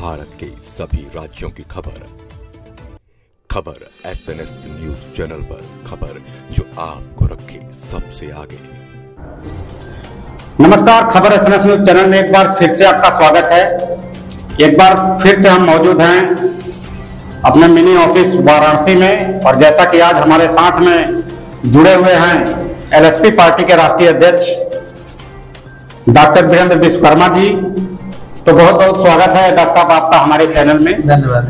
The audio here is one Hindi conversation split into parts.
भारत के सभी राज्यों की खबर SNS न्यूज चैनल पर, खबर जो आपको रखे सबसे आगे। नमस्कार, खबर SNS न्यूज चैनल में एक बार फिर से आपका स्वागत है। एक बार फिर से हम मौजूद हैं अपने मिनी ऑफिस वाराणसी में, और जैसा कि आज हमारे साथ में जुड़े हुए हैं LSP पार्टी के राष्ट्रीय अध्यक्ष डॉक्टर वीरेंद्र विश्वकर्मा जी, तो बहुत बहुत स्वागत है डॉक्टर साहब आपका हमारे चैनल में। धन्यवाद।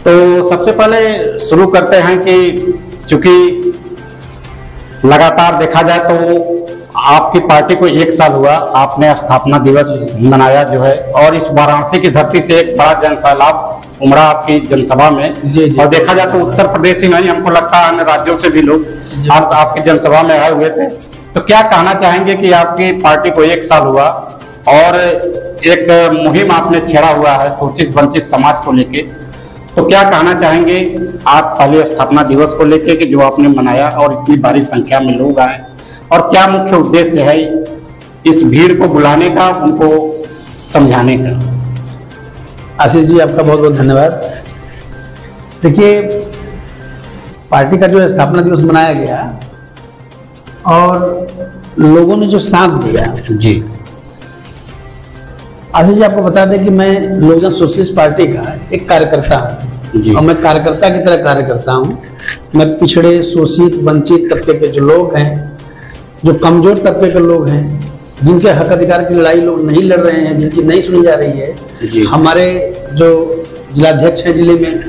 तो सबसे पहले शुरू करते हैं कि चूंकि लगातार देखा जाए तो आपकी पार्टी को 1 साल हुआ, आपने स्थापना दिवस मनाया जो है, और इस वाराणसी की धरती से एक बड़ा जनसैलाब उमड़ा आपकी जनसभा में। जी। और देखा जाए तो उत्तर प्रदेश ही नहीं, हमको लगता है अन्य राज्यों से भी लोग आपकी जनसभा में आए हुए थे। तो क्या कहना चाहेंगे कि आपकी पार्टी को 1 साल हुआ और एक मुहिम आपने छेड़ा हुआ है शोषित वंचित समाज को लेके, तो क्या कहना चाहेंगे आप पहले स्थापना दिवस को लेके कि जो आपने मनाया और इतनी भारी संख्या में लोग आए, और क्या मुख्य उद्देश्य है इस भीड़ को बुलाने का, उनको समझाने का? आशीष जी, आपका बहुत बहुत धन्यवाद। देखिए, पार्टी का जो स्थापना दिवस मनाया गया और लोगों ने जो साथ दिया जी। आशीष जी, आपको बता दें कि मैं लोकजन सोशलिस्ट पार्टी का एक कार्यकर्ता हूँ, और मैं कार्यकर्ता की तरह कार्य करता हूँ। मैं पिछड़े, शोषित, वंचित तबके के जो लोग हैं, जो कमजोर तबके के लोग हैं, जिनके हक अधिकार की लड़ाई लोग नहीं लड़ रहे हैं, जिनकी नहीं सुनी जा रही है, हमारे जो जिलाध्यक्ष हैं जिले में,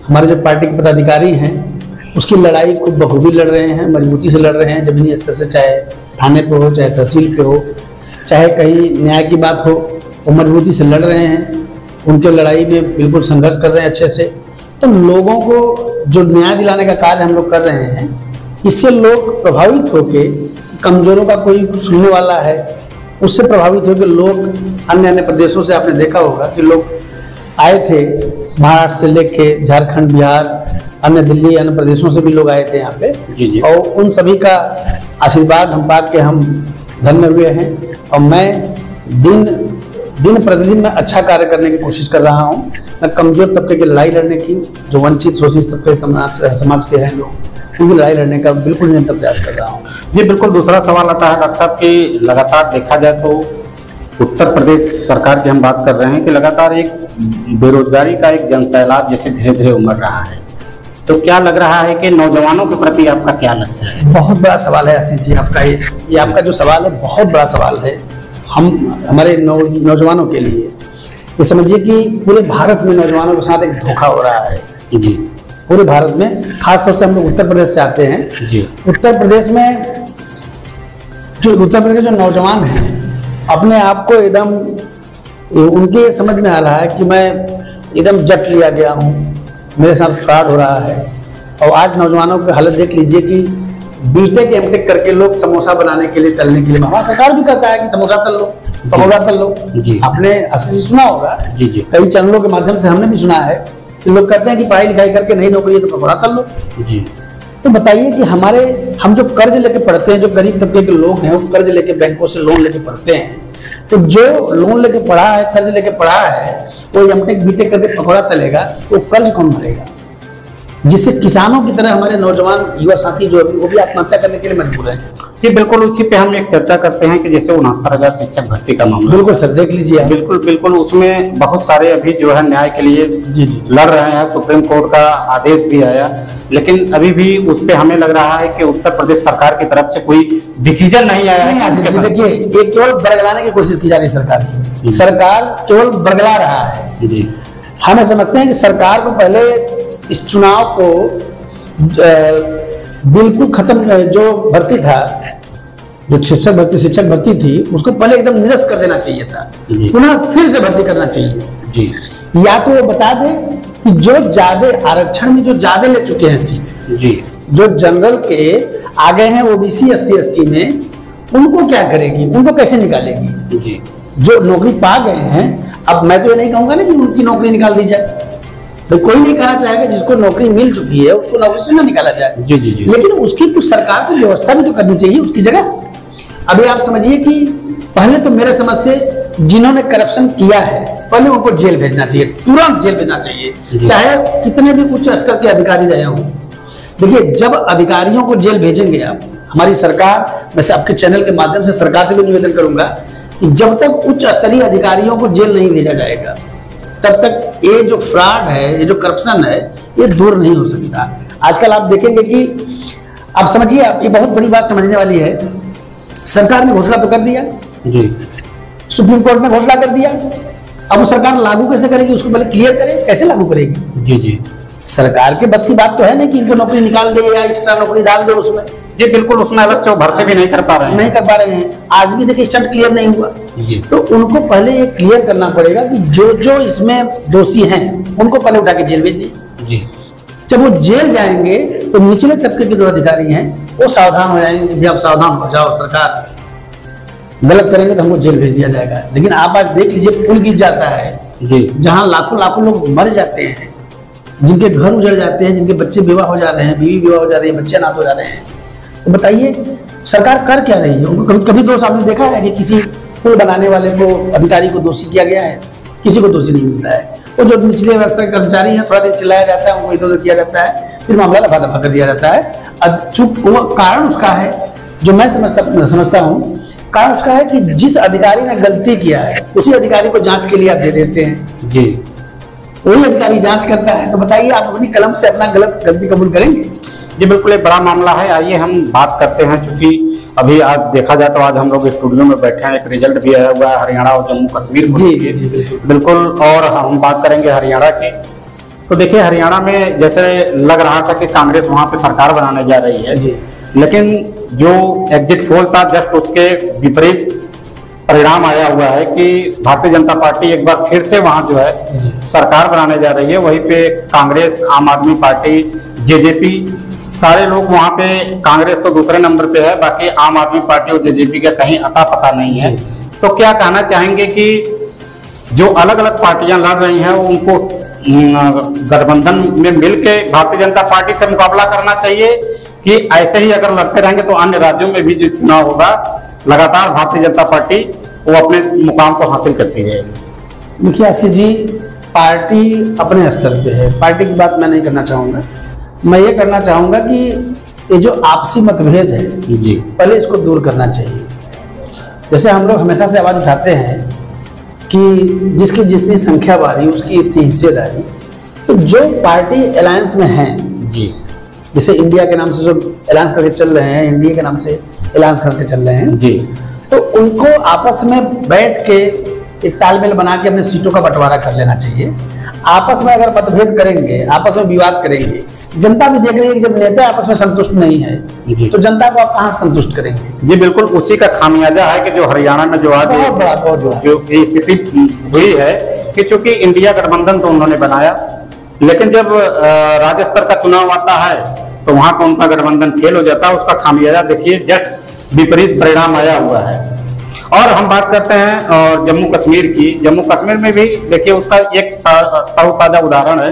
हमारे जो पार्टी के पदाधिकारी हैं, उसकी लड़ाई को बखूबी लड़ रहे हैं, मजबूती से लड़ रहे हैं, जमीनी स्तर से, चाहे थाने पे हो, चाहे तहसील पे हो, चाहे कहीं न्याय की बात हो, वो मजबूती से लड़ रहे हैं। उनके लड़ाई में बिल्कुल संघर्ष कर रहे हैं अच्छे से। तो लोगों को जो न्याय दिलाने का कार्य हम लोग कर रहे हैं, इससे लोग प्रभावित होके, कमजोरों का कोई सुनने वाला है, उससे प्रभावित होकर लोग अन्य प्रदेशों से, आपने देखा होगा कि लोग आए थे, महाराष्ट्र से लेके झारखंड, बिहार, अन्य दिल्ली, अन्य प्रदेशों से भी लोग आए थे यहाँ पे। और उन सभी का आशीर्वाद हम पा के हम धन्य हुए हैं। और मैं दिन प्रतिदिन मैं अच्छा कार्य करने की कोशिश कर रहा हूँ। मैं कमजोर तबके की लड़ाई लड़ने की, जो वंचित शोषित तबके समाज के हैं लोग, उनकी लड़ाई लड़ने का बिल्कुल निरंतर प्रयास कर रहा हूँ। जी बिल्कुल। दूसरा सवाल आता है डॉक्टर साहब कि लगातार देखा जाए तो उत्तर प्रदेश सरकार की हम बात कर रहे हैं कि लगातार एक बेरोजगारी का एक जनसैलाब जैसे धीरे धीरे उमड़ रहा है, तो क्या लग रहा है कि नौजवानों के प्रति आपका क्या लक्ष्य है? बहुत बड़ा सवाल है आशीष जी आपका। ये आपका जो सवाल है बहुत बड़ा सवाल है। हमारे नौजवानों के लिए ये समझिए कि पूरे भारत में नौजवानों के साथ एक धोखा हो रहा है। जी। पूरे भारत में, खासतौर से हम लोग उत्तर प्रदेश से आते हैं। जी। उत्तर प्रदेश के जो नौजवान हैं, अपने आप को एकदम, उनके समझ में आ रहा है कि मैं एकदम जट लिया गया हूँ, मेरे साथ फ्रॉड हो रहा है। और आज नौजवानों की हालत देख लीजिए कि बीटेक एमटेक करके लोग समोसा बनाने के लिए, तलने के लिए, हमारा सरकार भी कहता है कि समोसा तल लो, पकौड़ा तल लो। आपने असली सुना होगा। जी। कई चैनलों के माध्यम से हमने भी सुना है कि लोग कहते हैं कि पढ़ाई लिखाई करके नहीं नौकरी है तो पकौड़ा तल लो। जी। तो बताइए कि हम जो कर्ज लेके पढ़ते हैं, जो गरीब तबके के लोग हैं, वो कर्ज लेके बैंकों से लोन लेके पढ़ते हैं। तो जो लोन लेके पढ़ा है, कर्ज लेके पढ़ा है, वो एमटेक बीटेक करके पकौड़ा तलेगा, तो कर्ज कौन भरेगा? जिससे किसानों की तरह हमारे नौजवान युवा साथी जो अभी, वो भी आत्महत्या करने के लिए मजबूर हैं। जी बिल्कुल। उसी पे हम एक चर्चा करते हैं कि जैसे 69,000 शिक्षक भर्ती का मामला। बिल्कुल सर, देख लीजिए। बिल्कुल। उसमें बहुत सारे अभी जो है न्याय के लिए जी लड़ रहे हैं। सुप्रीम कोर्ट का आदेश भी आया, लेकिन अभी भी उस पे हमें लग रहा है कि उत्तर प्रदेश सरकार की तरफ से कोई डिसीजन नहीं आया है। देखिए, ये केवल बरगलाने की कोशिश की जा रही है सरकार की। सरकार केवल बरगला रहा है। जी। हम समझते हैं कि सरकार को पहले इस चुनाव को बिल्कुल खत्म, जो भर्ती था, जो शिक्षक भर्ती थी, उसको पहले एकदम निरस्त कर देना चाहिए था। पुनः फिर से भर्ती करना चाहिए। जी। या तो वो बता दे कि जो ज्यादा आरक्षण में जो ज्यादा ले चुके हैं सीट, जी, जो जनरल के आ गए हैं ओबीसी SC ST में, उनको क्या करेगी, उनको कैसे निकालेगी? जी। जो नौकरी पा गए हैं, अब मैं तो ये नहीं कहूंगा ना कि उनकी नौकरी निकाल दी जाए। भाई कोई नहीं कहना चाहेगा जिसको नौकरी मिल चुकी है उसको नौकरी से ना निकाला जाए। जी। लेकिन उसकी कुछ सरकार को व्यवस्था भी तो करनी चाहिए उसकी जगह। अभी आप समझिए कि पहले तो मेरे समझ से जिन्होंने करप्शन किया है पहले उनको जेल भेजना चाहिए, तुरंत जेल भेजना चाहिए, चाहे कितने भी उच्च स्तर के अधिकारी रहे हों। देखिए, जब अधिकारियों को जेल भेजेंगे आप, हमारी सरकार, वैसे आपके चैनल के माध्यम से सरकार से भी निवेदन करूंगा कि जब तक उच्च स्तरीय अधिकारियों को जेल नहीं भेजा जाएगा तब तक ये जो फ्रॉड है, ये जो करप्शन है, ये दूर नहीं हो सकता। आजकल आप देखेंगे कि आप समझिए, आप ये बहुत बड़ी बात समझने वाली है, सरकार ने घोषणा तो कर दिया जी, सुप्रीम कोर्ट ने घोषणा कर दिया, अब वो सरकार लागू कैसे करेगी, उसको पहले क्लियर करे, कैसे लागू करेगी। जी जी, सरकार के बस की बात तो है नहीं कि इनको नौकरी निकाल दे या एक्स्ट्रा नौकरी डाल दे उसमें। जी बिल्कुल, उसमें अलग से वो भर्ती भी नहीं कर पा रहे हैं, आज भी देखिए स्टंट क्लियर नहीं हुआ। तो उनको पहले ये क्लियर करना पड़ेगा कि जो जो इसमें दोषी हैं उनको पहले उठा के जेल भेज दिए। जब वो जेल जाएंगे तो निचले तबके के जो अधिकारी हैं वो सावधान हो जाएंगे, भी आप सावधान हो जाओ, सरकार गलत करेंगे तो हमको जेल भेज दिया जाएगा। लेकिन आप आज देख लीजिए, पुल गिर जाता है जहां लाखों लाखों लोग मर जाते हैं, जिनके घर उजड़ जाते हैं, जिनके बच्चे विवाह हो जा रहे हैं, बीवी विवाह हो जा रही है, बच्चे अनाथ हो जा रहे हैं। तो बताइए सरकार कर क्या रही है? उनको कभी कभी दोष आपने देखा है कि किसी पुल बनाने वाले को, अधिकारी को दोषी किया गया है? किसी को दोषी नहीं मिलता है। वो जो निचले स्तर के कर्मचारी हैं, थोड़ा देर चिल्लाया जाता है, उनको इधर उधर किया जाता है, फिर मामला दफा दफा कर दिया जाता है। चुप, वो कारण उसका है जो मैं समझता हूँ, कारण उसका है कि जिस अधिकारी ने गलती किया है उसी अधिकारी को जांच के लिए आप दे देते हैं जी, वही अधिकारी जांच करता है। तो बताइए, आप अपनी कलम से अपना गलती कबूल करेंगे? जी बिल्कुल, एक बड़ा मामला है। आइए हम बात करते हैं, क्योंकि अभी आज देखा जाए तो आज हम लोग स्टूडियो में बैठे हैं, एक रिजल्ट भी आया हुआ है हरियाणा और जम्मू कश्मीर को। जी बिल्कुल, और हम बात करेंगे हरियाणा की। तो देखिए, हरियाणा में जैसे लग रहा था कि कांग्रेस वहां पे सरकार बनाने जा रही है, लेकिन जो एग्जिट पोल था जस्ट उसके विपरीत परिणाम आया हुआ है कि भारतीय जनता पार्टी एक बार फिर से वहां जो है सरकार बनाने जा रही है। वहीं पे कांग्रेस, आम आदमी पार्टी, जेजेपी, सारे लोग वहां पे, कांग्रेस तो दूसरे नंबर पे है, बाकी आम आदमी पार्टी और जेजेपी का कहीं अता पता नहीं है। तो क्या कहना चाहेंगे कि जो अलग अलग पार्टियां लड़ रही हैं उनको गठबंधन में मिलके भारतीय जनता पार्टी से मुकाबला करना चाहिए, कि ऐसे ही अगर लड़ते रहेंगे तो अन्य राज्यों में भी जो चुनाव होगा लगातार भारतीय जनता पार्टी वो अपने मुकाम को हासिल करती रहेगी? देखिए आशीष जी, पार्टी अपने स्तर पे है, पार्टी की बात मैं नहीं करना चाहूँगा। मैं ये करना चाहूँगा कि ये जो आपसी मतभेद है जी, पहले इसको दूर करना चाहिए। जैसे हम लोग हमेशा से आवाज़ उठाते हैं कि जिसकी जितनी संख्या बारी उसकी इतनी हिस्सेदारी। तो जो पार्टी अलायंस में है जी, जैसे इंडिया के नाम से जो अलायंस करके चल रहे हैं, इंडिया के नाम से अलायंस करके चल रहे हैं जी, तो उनको आपस में बैठ के एक तालमेल बना के अपने सीटों का बंटवारा कर लेना चाहिए। आपस में अगर मतभेद करेंगे, आपस में विवाद करेंगे, जनता भी देख रही है कि जब नेता आपस में संतुष्ट नहीं है तो जनता को आप कहाँ संतुष्ट करेंगे? जी बिल्कुल, उसी का खामियाजा है कि जो हरियाणा में जो आज जो स्थिति हुई है कि चूंकि इंडिया गठबंधन तो उन्होंने बनाया, लेकिन जब राज्य स्तर का चुनाव आता है तो वहां पर उनका गठबंधन फेल हो जाता है। उसका खामियाजा देखिए, जस्ट विपरीत परिणाम आया हुआ है। और हम बात करते हैं और जम्मू कश्मीर की। जम्मू कश्मीर में भी देखिए उसका एक ताजा उदाहरण है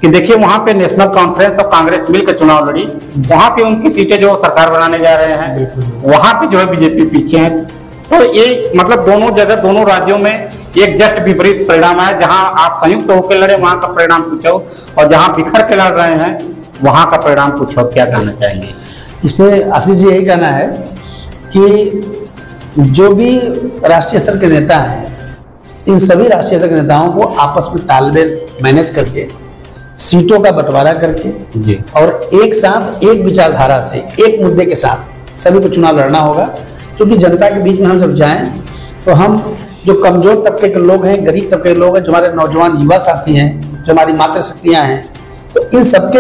कि देखिए वहां पे नेशनल कॉन्फ्रेंस और कांग्रेस मिलकर चुनाव लड़ी, वहां पे उनकी सीटें जो सरकार बनाने जा रहे हैं, वहां पे जो है बीजेपी पीछे है। तो ये मतलब दोनों जगह, दोनों राज्यों में एक जस्ट विपरीत परिणाम है। जहां आप संयुक्त होकर लड़े वहां का परिणाम कुछ हो, और जहां बिखर के लड़ रहे हैं वहां का परिणाम कुछ हो। क्या कहना चाहेंगे इसमें? आशीष जी यही कहना है कि जो भी राष्ट्रीय स्तर के नेता हैं, इन सभी राष्ट्रीय स्तर के नेताओं को आपस में तालमेल मैनेज करके, सीटों का बंटवारा करके जी, और एक साथ एक विचारधारा से, एक मुद्दे के साथ सभी को चुनाव लड़ना होगा। क्योंकि जनता के बीच में हम जब जाएं तो हम जो कमजोर तबके के लोग हैं, गरीब तबके के लोग हैं, जो हमारे नौजवान युवा साथी हैं, जो हमारी मातृशक्तियाँ हैं, तो इन सभी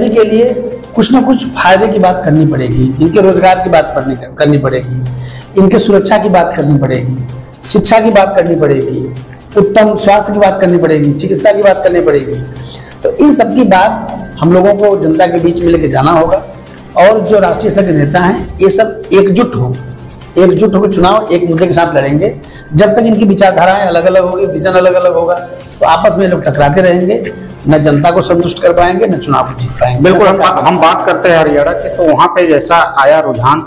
के लिए कुछ ना कुछ फायदे की बात करनी पड़ेगी। इनके रोजगार की बात करनी पड़ेगी, इनके सुरक्षा की बात करनी पड़ेगी, शिक्षा की बात करनी पड़ेगी, उत्तम स्वास्थ्य की बात करनी पड़ेगी, चिकित्सा की बात करनी पड़ेगी। तो इन सब की बात हम लोगों को जनता के बीच में लेके जाना होगा। और जो राष्ट्रीय स्तर के नेता हैं, ये सब एकजुट होकर चुनाव एक मुद्दे के साथ लड़ेंगे। जब तक इनकी विचारधाराएं अलग अलग होगी, विजन अलग अलग होगा, तो आपस में लोग टकराते रहेंगे, न जनता को संतुष्ट कर पाएंगे, न चुनाव को जीत पाएंगे। बिल्कुल, हम बात करते हैं हरियाणा की, तो वहाँ पे जैसा आया रुझान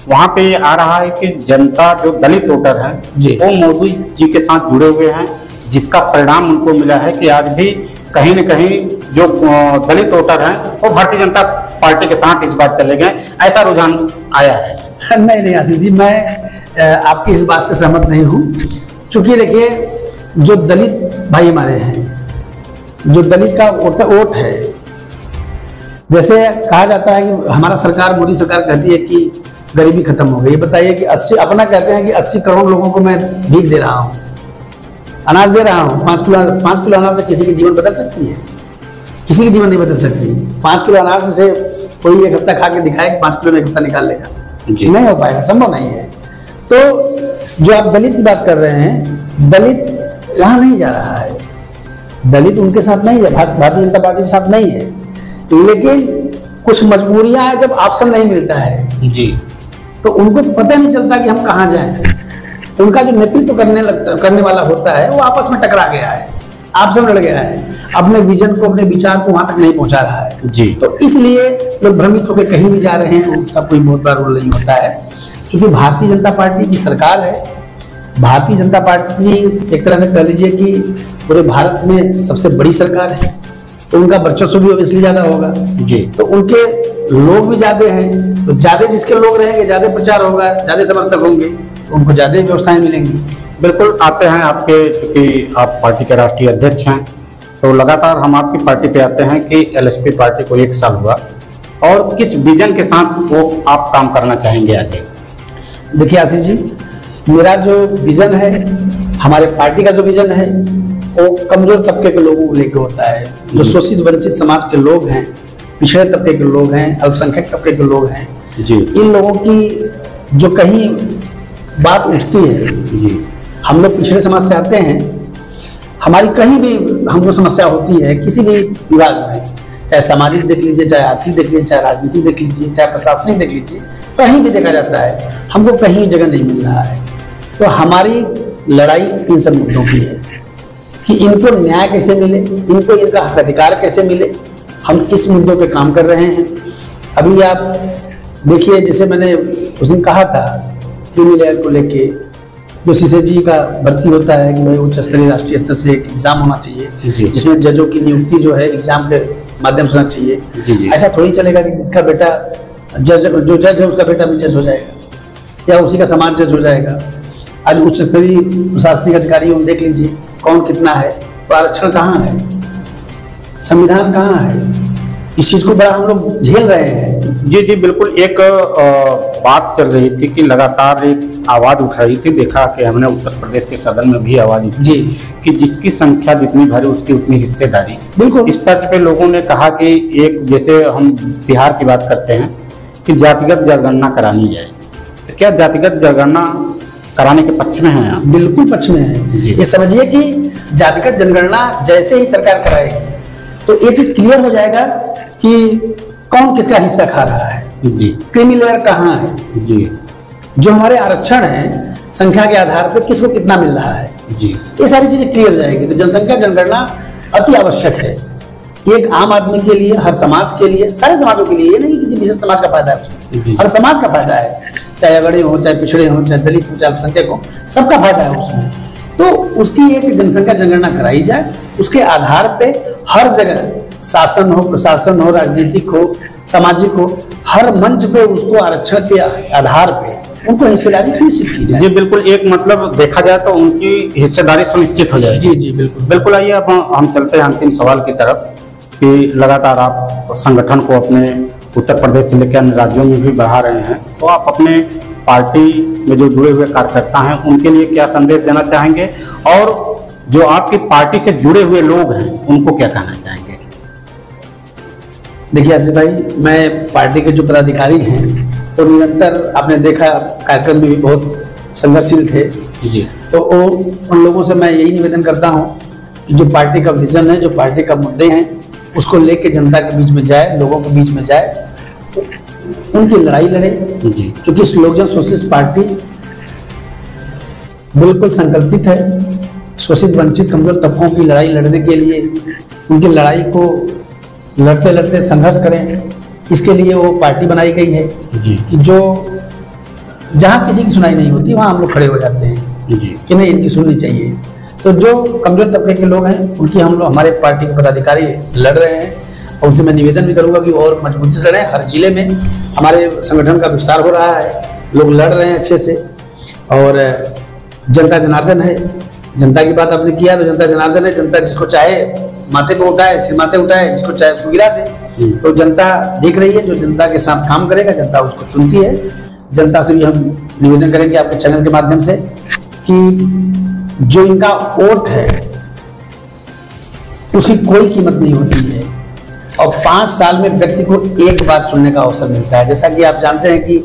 वहाँ पे आ रहा है कि जनता जो दलित वोटर है जी। वो मोदी जी के साथ जुड़े हुए हैं, जिसका परिणाम उनको मिला है कि आज भी कहीं न कहीं जो दलित वोटर हैं वो भारतीय जनता पार्टी के साथ इस बार चले गए, ऐसा रुझान आया है। नहीं आशीष जी, मैं आपकी इस बात से सहमत नहीं हूँ। चूंकि देखिए, जो दलित भाई हमारे हैं, जो दलित का वोट है, जैसे कहा जाता है कि हमारा सरकार, मोदी सरकार कहती है कि गरीबी खत्म हो गई। बताइए कि 80, अपना कहते हैं कि 80 करोड़ लोगों को मैं भीख दे रहा हूँ, अनाज दे रहा हूँ। 5 किलो अनाज से किसी की जीवन बदल सकती है? किसी की जीवन नहीं बदल सकती। 5 किलो अनाज से कोई एक हफ्ता खा के दिखाए कि 5 किलो में एक हफ्ता निकाल लेगा, नहीं हो पाएगा, संभव नहीं है। तो जो आप दलित की बात कर रहे हैं, दलित वहां नहीं जा रहा है, दलित उनके साथ नहीं है, भारतीय जनता पार्टी के साथ नहीं है। लेकिन कुछ मजबूरियां हैं, जब ऑप्शन नहीं मिलता है जी, तो उनको पता नहीं चलता कि हम कहाँ जाएं। उनका जो नेतृत्व करने वाला होता है वो आपस में टकरा गया है, आपसे लड़ गया है, अपने विजन को, अपने विचार को वहां तक नहीं पहुंचा रहा है जी। तो इसलिए लोग भ्रमित होकर कहीं भी जा रहे हैं, उसका कोई बहुत बड़ा रोल नहीं होता है। क्योंकि भारतीय जनता पार्टी की सरकार है, भारतीय जनता पार्टी एक तरह से कह लीजिए कि पूरे भारत में सबसे बड़ी सरकार है, तो उनका वर्चस्व भी ऑब्वियसली ज्यादा होगा जी। तो उनके लोग भी ज्यादा हैं, तो ज्यादा जिसके लोग रहेंगे ज्यादा प्रचार होगा, ज्यादा समर्थक होंगे, तो उनको ज्यादा व्यवस्थाएं मिलेंगी। बिल्कुल आते हैं आपके, क्योंकि आप पार्टी के राष्ट्रीय अध्यक्ष हैं, तो लगातार हम आपकी पार्टी पे आते हैं कि एलएसपी पार्टी को 1 साल हुआ, और किस विजन के साथ वो आप काम करना चाहेंगे आगे? देखिए आशीष जी, मेरा जो विजन है, हमारे पार्टी का जो विजन है, वो कमजोर तबके के लोगों को लेकर होता है। जो शोषित वंचित समाज के लोग हैं, पिछड़े तबके के लोग हैं, अल्पसंख्यक तबके के लोग हैं जी, इन लोगों की जो कहीं बात उठती है जी। हम लोग पिछड़े समाज से आते हैं, हमारी कहीं भी हमको समस्या होती है किसी भी विभाग में, चाहे सामाजिक देख लीजिए, चाहे आर्थिक देख लीजिए, चाहे राजनीति देख लीजिए, चाहे प्रशासनिक देख लीजिए, कहीं भी देखा जाता है हमको कहीं जगह नहीं मिल रहा है। तो हमारी लड़ाई इन सब मुद्दों की है कि इनको न्याय कैसे मिले, इनको इनका हक अधिकार कैसे मिले। हम इस मुद्दों पे काम कर रहे हैं। अभी आप देखिए, जैसे मैंने उस दिन कहा था क्रीमी लेयर को लेके, जो सीसेजी का भर्ती होता है कि भाई उच्च स्तरीय राष्ट्रीय स्तर से एक एग्जाम होना चाहिए जिसमें जजों की नियुक्ति जो है एग्जाम के माध्यम से होना चाहिए। ऐसा थोड़ी चलेगा कि जिसका बेटा जज, जो जज है उसका बेटा भी जज हो जाएगा या उसी का समाज जज हो जाएगा। आज उच्च स्तरीय प्रशासनिक अधिकारी देख लीजिए कौन कितना है, तो आरक्षण कहाँ है, संविधान कहाँ है, इस चीज को बड़ा हम लोग झेल रहे हैं। जी जी बिल्कुल। एक बात चल रही थी कि लगातार एक आवाज उठ रही थी, देखा कि हमने उत्तर प्रदेश के सदन में भी आवाज उठी जी कि जिसकी संख्या जितनी भारी उसकी उतनी हिस्सेदारी। बिल्कुल। इस तर्ज पे लोगों ने कहा कि एक, जैसे हम बिहार की बात करते हैं कि जातिगत जनगणना करानी जाए, तो क्या जातिगत जनगणना कराने के पक्ष में हैं आप? बिल्कुल पक्ष में है। ये समझिए कि जातिगत जनगणना जैसे ही सरकार कराएगी तो ये चीज क्लियर हो जाएगा कि कौन किसका हिस्सा खा रहा है जी, क्रीमी लेयर कहाँ है जी, जो हमारे आरक्षण है संख्या के आधार पर किसको कितना मिल रहा है जी। ये सारी चीजें क्लियर हो जाएगी। तो जनसंख्या जनगणना अति आवश्यक है, एक आम आदमी के लिए, हर समाज के लिए, सारे समाजों के लिए। ये नहीं कि किसी विशेष समाज का फायदा है उसमें, हर समाज का फायदा है, चाहे अगड़े हो, चाहे पिछड़े हो, चाहे दलित हो, चाहे अल्पसंख्यक हो, सबका फायदा है उसमें। तो उसकी एक जनसंख्या जनगणना कराई जाए, उसके आधार पे हर जगह शासन हो, प्रशासन हो, राजनीतिक हो, सामाजिक हो, हर मंच पे उसको आरक्षण के आधार पे उनको हिस्सेदारी सुनिश्चित की जाए। जी बिल्कुल। एक मतलब देखा जाए तो उनकी हिस्सेदारी सुनिश्चित हो जाएगी। जी जी बिल्कुल बिल्कुल। आइए अब हम चलते हैं अंतिम सवाल की तरफ कि लगातार आप संगठन को अपने उत्तर प्रदेश से लेकर अन्य राज्यों में भी बढ़ा रहे हैं, तो आप अपने पार्टी में जो जुड़े हुए कार्यकर्ता हैं उनके लिए क्या संदेश देना चाहेंगे, और जो आपकी पार्टी से जुड़े हुए लोग हैं उनको क्या कहना चाहेंगे? देखिए आशीष भाई, मैं पार्टी के जो पदाधिकारी हैं तो निरंतर आपने देखा कार्यक्रम में भी बहुत संघर्षशील थे जी। तो उन लोगों से मैं यही निवेदन करता हूं कि जो पार्टी का विजन है, जो पार्टी का मुद्दे हैं, उसको लेके जनता के बीच में जाए, लोगों के बीच में जाए, उनकी लड़ाई लड़े। क्योंकि लोक जन सोशलिस्ट पार्टी बिल्कुल संकल्पित है शोषित वंचित कमजोर तबकों की लड़ाई लड़ने के लिए। उनकी लड़ाई को लड़ते लड़ते संघर्ष करें, इसके लिए वो पार्टी बनाई गई है कि जो जहाँ किसी की सुनाई नहीं होती वहाँ हम लोग खड़े हो जाते हैं जी कि नहीं, इनकी सुननी चाहिए। तो जो कमजोर तबके के लोग हैं उनकी हम लोग, हमारे पार्टी के पदाधिकारी लड़ रहे हैं, और उनसे मैं निवेदन भी करूंगा कि और मजबूती से लड़ें। हर जिले में हमारे संगठन का विस्तार हो रहा है, लोग लड़ रहे हैं अच्छे से, और जनता जनार्दन है। जनता की बात आपने किया तो जनता जनार्दन है। जनता जिसको चाहे माथे पे उठाए, सिर माथे उठाए, जिसको चाहे उसको गिरा दे। तो जनता देख रही है, जो जनता के साथ काम करेगा जनता उसको चुनती है। जनता से भी हम निवेदन करेंगे आपके चैनल के माध्यम से कि जो इनका वोट है उसकी कोई कीमत नहीं होती है, और 5 साल में व्यक्ति को एक बार चुनने का अवसर मिलता है। जैसा कि आप जानते हैं कि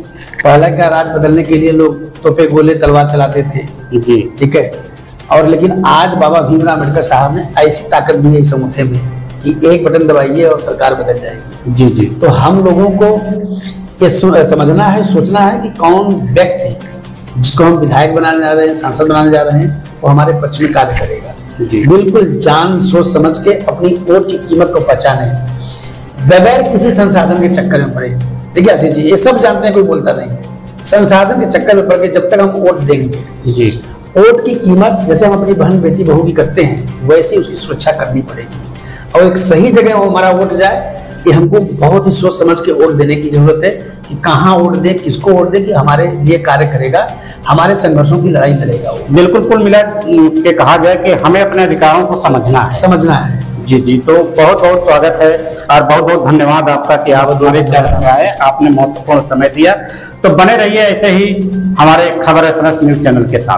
पहले का राज बदलने के लिए लोग तोपे गोले तलवार चलाते थे, ठीक है, और लेकिन आज बाबा भीमराव अम्बेडकर साहब ने ऐसी ताकत दी है इस अंगूठे में कि एक बटन दबाइए और सरकार बदल जाएगी। जी जी। तो हम लोगों को ये समझना है, सोचना है कि कौन व्यक्ति जिसको हम विधायक बनाने जा रहे हैं, सांसद बनाने जा रहे हैं, वो हमारे पक्ष में कार्य करेगा। बिल्कुल जान सोच समझ के अपनी वोट की कीमत को पहचाने, बगैर किसी संसाधन के चक्कर में पड़े। देखिए आशीष जी, ये सब जानते हैं, कोई बोलता नहीं है। संसाधन के चक्कर में पड़ के जब तक हम वोट देंगे जी, वोट की कीमत जैसे हम अपनी बहन बेटी बहू की करते हैं वैसे ही उसकी सुरक्षा करनी पड़ेगी, और एक सही जगह वो हमारा वोट जाए। कि हमको बहुत ही सोच समझ के वोट देने की जरूरत है कि कहाँ वोट दे, किसको वोट दे, कि हमारे लिए कार्य करेगा, हमारे संघर्षों की लड़ाई लड़ेगा वो। बिल्कुल, कुल मिला के कहा जाए कि हमें अपने अधिकारों को समझना है। जी जी। तो बहुत बहुत स्वागत है और बहुत बहुत धन्यवाद आपका कि आप हमारे चैनल में आए, आपने महत्वपूर्ण समय दिया। तो बने रहिए ऐसे ही हमारे खबर एक्सप्रेस न्यूज चैनल के साथ।